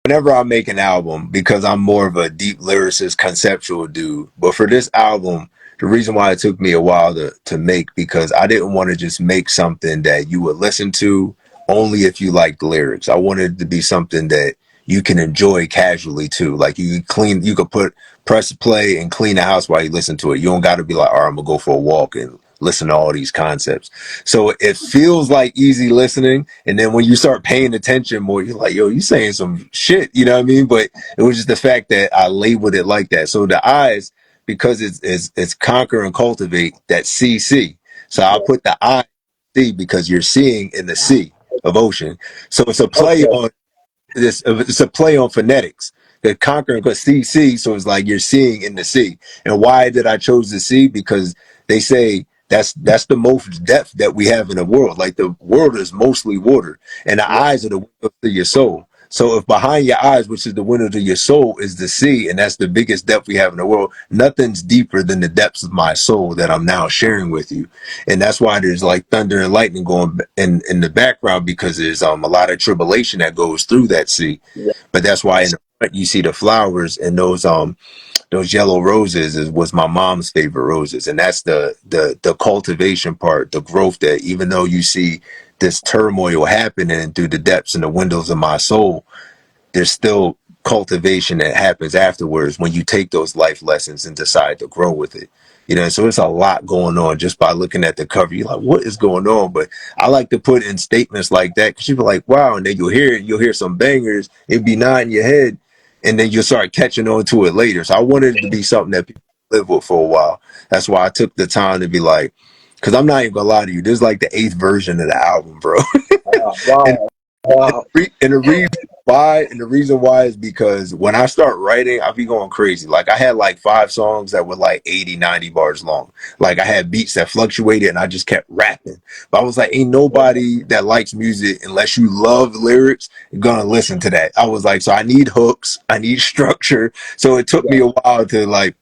Speaker 3: whenever I make an album, because I'm more of a deep lyricist, conceptual dude. But for this album, the reason why it took me a while to make, because I didn't want to just make something that you would listen to only if you like the lyrics. I wanted it to be something that you can enjoy casually too. Like you could press play and clean the house while you listen to it. You don't got to be like, all right, I'm gonna go for a walk and listen to all these concepts. So it feels like easy listening. And then when you start paying attention more, you're like, yo, you saying some shit, you know what I mean? But it was just the fact that I labeled it like that. So the eyes, because it's conquer and cultivate, that CC. So I put the I C because you're seeing in the sea of ocean. So it's a play
Speaker 2: Okay.
Speaker 3: on it's a play on phonetics. The conquering because CC, so it's like you're seeing in the sea. And why did I chose the sea? Because they say that's the most depth that we have in the world. Like the world is mostly water, and the
Speaker 2: Yeah.
Speaker 3: eyes are the window to your soul. So if behind your eyes, which is the window to your soul, is the sea, and that's the biggest depth we have in the world, nothing's deeper than the depths of my soul that I'm now sharing with you. And that's why there's like thunder and lightning going in the background, because there's a lot of tribulation that goes through that sea.
Speaker 2: Yeah.
Speaker 3: But that's why in the front you see the flowers, and those yellow roses was my mom's favorite roses. And that's the cultivation part, the growth, that even though you see this turmoil happening through the depths and the windows of my soul, there's still cultivation that happens afterwards when you take those life lessons and decide to grow with it. So it's a lot going on just by looking at the cover. You're like, what is going on? But I like to put in statements like that, because you'll be like, wow, and then you'll hear some bangers, it'd be nodding your head, and then you'll start catching on to it later. So I wanted it to be something that people live with for a while. That's why I took the time to be like, because I'm not even gonna lie to you, this is like the 8th version of the album, bro. and
Speaker 2: Wow. Wow.
Speaker 3: and the reason why is because when I start writing, I be going crazy. Like I had like 5 songs that were like 80, 90 bars long. Like I had beats that fluctuated and I just kept rapping. But I was like, ain't nobody that likes music unless you love lyrics gonna listen to that. I was like, so I need hooks, I need structure. So it took me a while to like,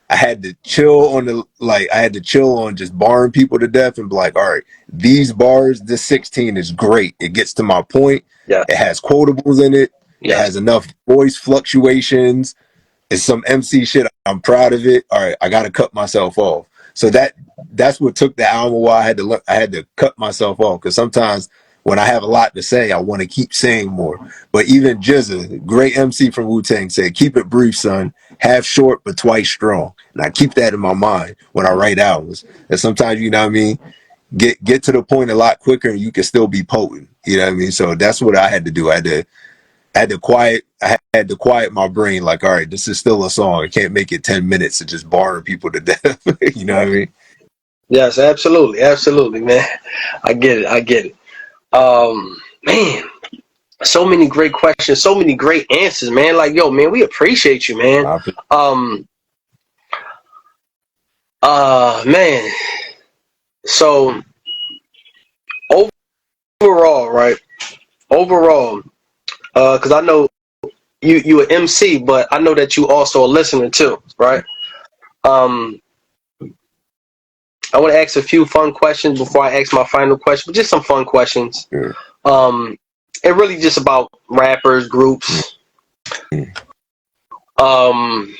Speaker 3: I had to chill I had to chill on just barring people to death and be like, all right, these bars, this 16 is great. It gets to my point.
Speaker 2: Yeah.
Speaker 3: It has quotables in it. It
Speaker 2: Yes.
Speaker 3: has enough voice fluctuations. It's some MC shit. I'm proud of it. All right, I got to cut myself off. So that's what took the album a while. I had to cut myself off, because sometimes when I have a lot to say, I want to keep saying more. But even Jizza, great MC from Wu-Tang, said, keep it brief, son. Half short, but twice strong. And I keep that in my mind when I write albums. And sometimes, you know what I mean, get to the point a lot quicker and you can still be potent. You know what I mean? So that's what I had to do. I had to quiet my brain, like, all right, this is still a song. I can't make it 10 minutes to just bar people to death. You know what I mean?
Speaker 2: Yes, absolutely. Absolutely, man. I get it. I get it. Man, so many great questions, so many great answers, man. Like, yo, man, we appreciate you, man. Um, man. So overall, right? Overall, because I know you an MC, but I know that you also a listener too, right? Um, I want to ask a few fun questions before I ask my final question, but just some fun questions.
Speaker 3: Yeah.
Speaker 2: And really just about rappers, groups. Um,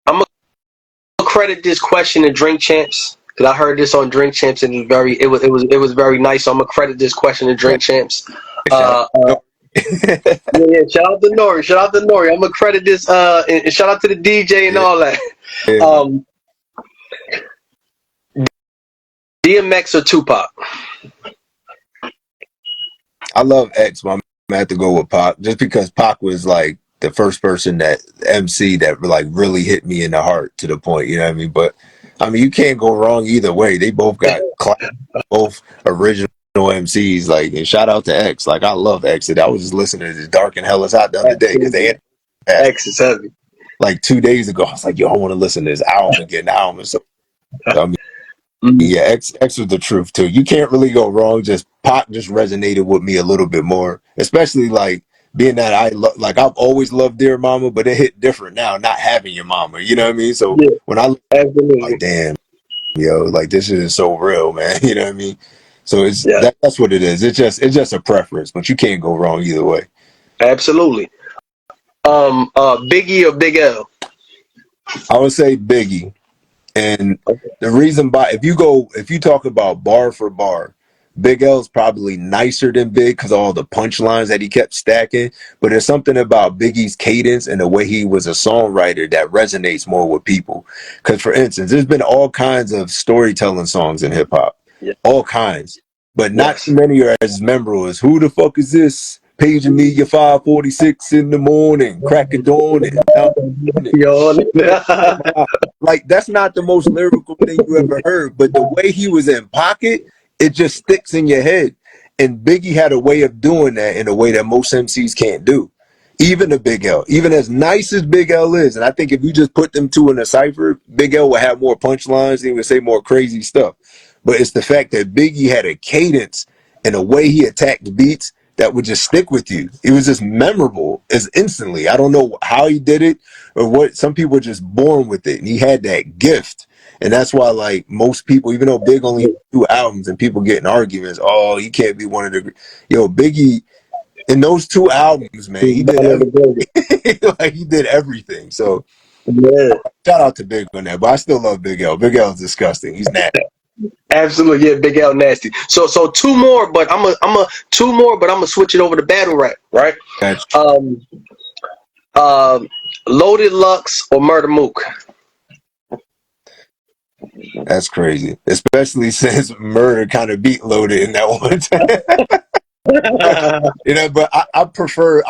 Speaker 2: I'm gonna credit this question to Drink Champs because I heard this on Drink Champs and it was very nice. So I'm gonna credit this question to Drink Champs.
Speaker 3: Shout out.
Speaker 2: Yeah, shout out to Nori. Shout out to Nori. I'm gonna credit this and shout out to the DJ and
Speaker 3: Yeah,
Speaker 2: all that.
Speaker 3: yeah.
Speaker 2: Um, DMX or Tupac?
Speaker 3: I love X, but I'm gonna have to go with Pac just because Pac was like the first person that MC that like really hit me in the heart to the point, you know what I mean? But I mean, you can't go wrong either way. They both got both original MCs. Like, and shout out to X. Like, I love X. I was just listening to Dark and Hell is Hot the other day because they had that
Speaker 2: X is heavy.
Speaker 3: like 2 days ago. I was like, yo, I want to listen to this album and get an album. So I mean,
Speaker 2: Mhm.
Speaker 3: yeah, X was the truth too. You can't really go wrong. Just Pac just resonated with me a little bit more, especially like being that like I've always loved Dear Mama, but it hit different now, not having your mama. You know what I mean? So
Speaker 2: Yeah,
Speaker 3: when I look, like,
Speaker 2: absolutely.
Speaker 3: damn, yo, like this shit is so real, man. You know what I mean? So
Speaker 2: Yeah,
Speaker 3: that's what it is. It's just a preference, but you can't go wrong either way.
Speaker 2: absolutely. Biggie or Big L?
Speaker 3: I would say Biggie. And the reason if you talk about bar for bar, Big L's probably nicer than Big because all the punchlines that he kept stacking. But there's something about Biggie's cadence and the way he was a songwriter that resonates more with people. Because, for instance, there's been all kinds of storytelling songs in hip hop,
Speaker 2: Yeah.
Speaker 3: all kinds, but not too
Speaker 2: Yes.
Speaker 3: many are as memorable as "Who the fuck is this? Paging me at 5:46 in the morning, crack of dawn, and now
Speaker 2: Yo.
Speaker 3: like that's not the most lyrical thing you ever heard, but the way he was in pocket, it just sticks in your head. And Biggie had a way of doing that in a way that most MCs can't do. Even a Big L, even as nice as Big L is, and I think if you just put them two in a cipher, Big L would have more punchlines. He would say more crazy stuff. But it's the fact that Biggie had a cadence and a way he attacked the beats that would just stick with you. It was just memorable as instantly. I don't know how he did it or what. Some people are just born with it, and he had that gift. And that's why, like most people, even though Big only had 2 albums and people get in arguments, oh, he can't be one of the. Yo, Biggie in those 2 albums, man, he did everything. Like he did everything. So
Speaker 2: Yeah,
Speaker 3: shout out to Big on that. But I still love Big L. Big L is disgusting. He's nasty.
Speaker 2: absolutely. Yeah, Big L nasty. So two more, but I'm gonna switch it over to battle rap, right?
Speaker 3: That's
Speaker 2: Um, Loaded Lux or Murder Mook?
Speaker 3: that's crazy. Especially since Murder kind of beat Loaded in that one time. You know, but I prefer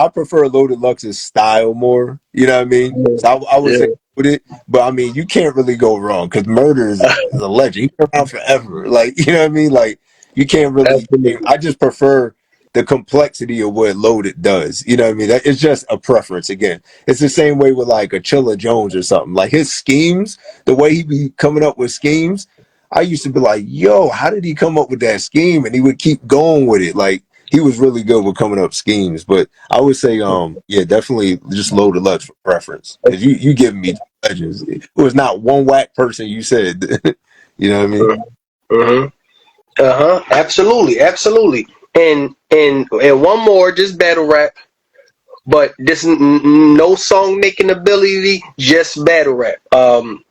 Speaker 3: Loaded Lux's style more. You know what I mean? So I would
Speaker 2: Yeah,
Speaker 3: say with it, but I mean you can't really go wrong because Murder is a legend. He's been around forever. Like you know what I mean? Like you can't really.
Speaker 2: absolutely.
Speaker 3: I just prefer the complexity of what Loaded does. You know what I mean? It's just a preference. Again, it's the same way with like a Chilla Jones or something. Like his schemes, the way he be coming up with schemes. I used to be like, yo, how did he come up with that scheme? And he would keep going with it. Like he was really good with coming up schemes. But I would say, yeah, definitely just Loaded Lux for preference. Because you giving me legends. It was not one whack person you said. You know what I mean?
Speaker 2: Mm-hmm. Absolutely, absolutely. And one more, just battle rap, but this no song making ability, just battle rap.
Speaker 3: Right,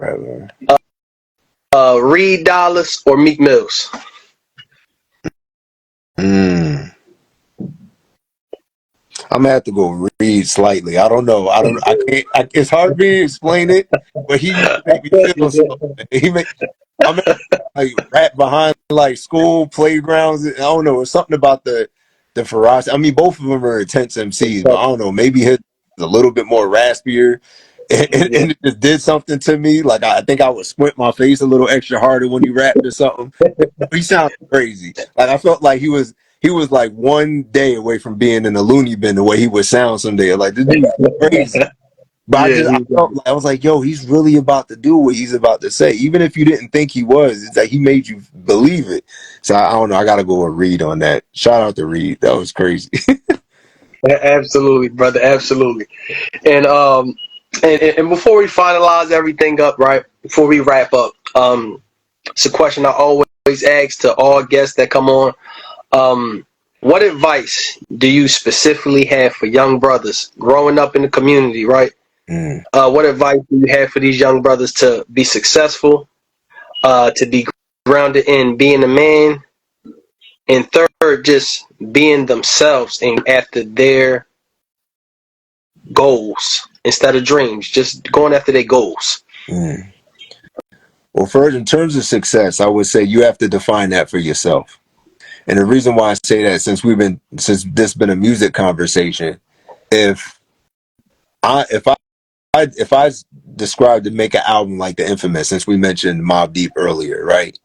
Speaker 3: right.
Speaker 2: Reed Dollars or Meek Mills?
Speaker 3: Mm. I'm gonna have to go read slightly. I don't know. I can't. It's hard for me to explain it, but he used to make me feel so. He make. I'm like rap behind like school playgrounds. I don't know. It's something about the ferocity. I mean, both of them are intense MCs, but I don't know. Maybe his is a little bit more raspier,
Speaker 2: Yeah.
Speaker 3: and it just did something to me. Like I think I would squint my face a little extra harder when he rapped or something. He sounded crazy. Like I felt like he was like one day away from being in a loony bin the way he would sound someday. Like this dude's crazy. But
Speaker 2: Yeah,
Speaker 3: I felt like I was like, yo, he's really about to do what he's about to say. Even if you didn't think he was, it's like he made you believe it. So I don't know. I gotta go with Reed on that. Shout out to Reed. That was crazy.
Speaker 2: absolutely, brother, absolutely. And and before we finalize everything up, right? Before we wrap up, it's a question I always ask to all guests that come on. What advice do you specifically have for young brothers growing up in the community, right?
Speaker 3: Mm.
Speaker 2: What advice do you have for these young brothers to be successful, to be grounded in being a man, and third, just being themselves and after their goals instead of dreams, just going after their goals.
Speaker 3: Mm. Well, first, in terms of success, I would say you have to define that for yourself. And the reason why I say that, since this been a music conversation, if if I describe to make an album like The Infamous, since we mentioned Mobb Deep earlier, right?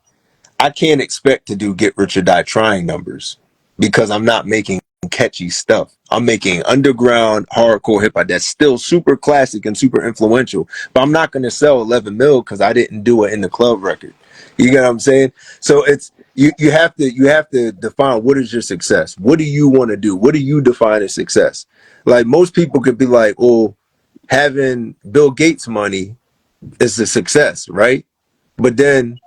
Speaker 3: I can't expect to do Get Rich or Die Trying numbers because I'm not making catchy stuff. I'm making underground hardcore hip hop that's still super classic and super influential. But I'm not going to sell 11 mil because I didn't do it in the club record. You get what I'm saying? So it's you have to define what is your success. What do you want to do? What do you define as success? Like most people could be like, oh, having Bill Gates money is a success, right? But then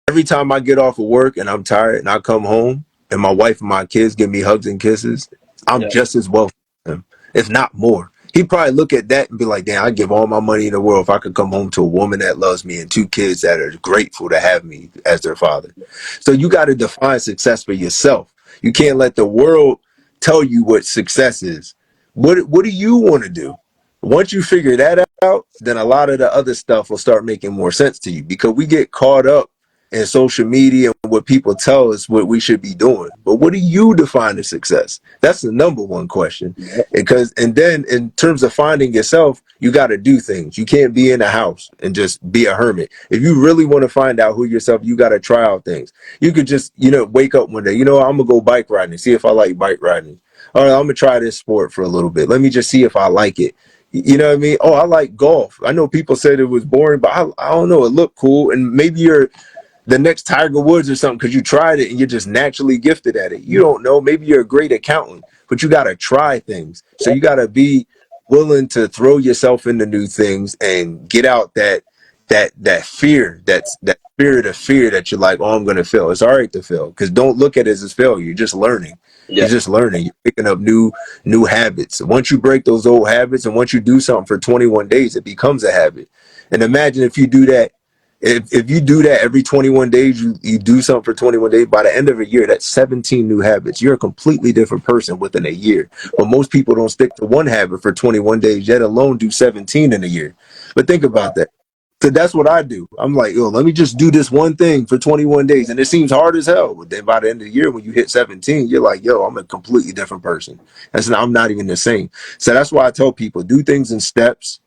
Speaker 3: every time I get off of work and I'm tired and I come home and my wife and my kids give me hugs and kisses, I'm
Speaker 2: Yeah.
Speaker 3: just as wealthy as him, if not more. He'd probably look at that and be like, damn, I'd give all my money in the world if I could come home to a woman that loves me and two kids that are grateful to have me as their father. So you got to define success for yourself. You can't let the world tell you what success is. What do you want to do? Once you figure that out, then a lot of the other stuff will start making more sense to you because we get caught up in social media and what people tell us what we should be doing. But what do you define as success? That's the number one question. And then in terms of finding yourself, you got to do things. You can't be in a house and just be a hermit. If you really want to find out who yourself, you got to try out things. You could just, wake up one day, I'm going to go bike riding and see if I like bike riding. All right, I'm going to try this sport for a little bit. Let me just see if I like it. You know what I mean? Oh, I like golf. I know people said it was boring, but I don't know. It looked cool. And maybe you're the next Tiger Woods or something because you tried it and you're just naturally gifted at it. You don't know. Maybe you're a great accountant, but you got to try things. So you got to be willing to throw yourself into new things and get out that fear, that spirit of fear that you're like, oh, I'm going to fail. It's all right to fail because don't look at it as failure. You're just learning.
Speaker 2: Yeah.
Speaker 3: You're just learning. You're picking up new habits. Once you break those old habits and once you do something for 21 days, it becomes a habit. And imagine if you do that. If you do that every 21 days, you do something for 21 days, by the end of a year, that's 17 new habits. You're a completely different person within a year. But most people don't stick to one habit for 21 days, yet alone do 17 in a year. But think about that. So that's what I do. I'm like, yo, let me just do this one thing for 21 days. And it seems hard as hell. But then by the end of the year, when you hit 17, you're like, yo, I'm a completely different person. I'm not even the same. So that's why I tell people, do things in steps.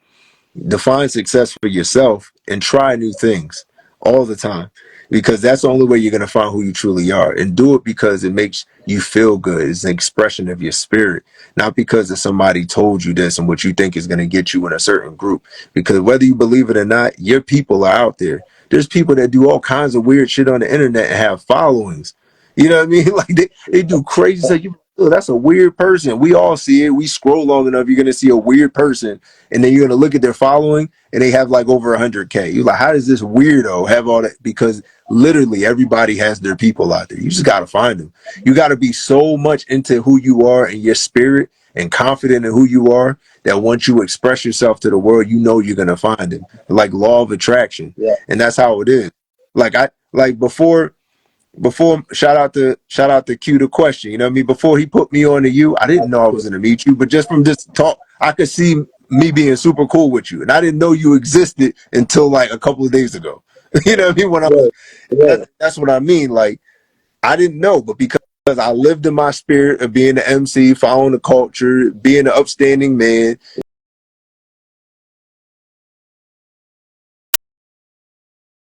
Speaker 3: Define success for yourself and try new things all the time because that's the only way you're going to find who you truly are, and do it because it makes you feel good. It's an expression of your spirit, not because of somebody told you this and what you think is going to get you in a certain group, because whether you believe it or not, your people are out there. There's people that do all kinds of weird shit on the internet and have followings. You know what I mean? Like they do crazy stuff. Oh, that's a weird person. We all see it. We scroll long enough, you're going to see a weird person, and then you're going to look at their following and they have like over 100K. You're like, how does this weirdo have all that? Because literally everybody has their people out there. You just got to find them. You got to be so much into who you are and your spirit and confident in who you are that once you express yourself to the world, you're going to find them. Like law of attraction.
Speaker 2: Yeah.
Speaker 3: And that's how it is. Like before shout out to Q the question, you know what I mean? Before he put me on to you, I didn't know I was gonna meet you, but just from this talk, I could see me being super cool with you. And I didn't know you existed until like a couple of days ago. You know what I mean? That's what I mean. Like I didn't know, but because I lived in my spirit of being an MC, following the culture, being an upstanding man,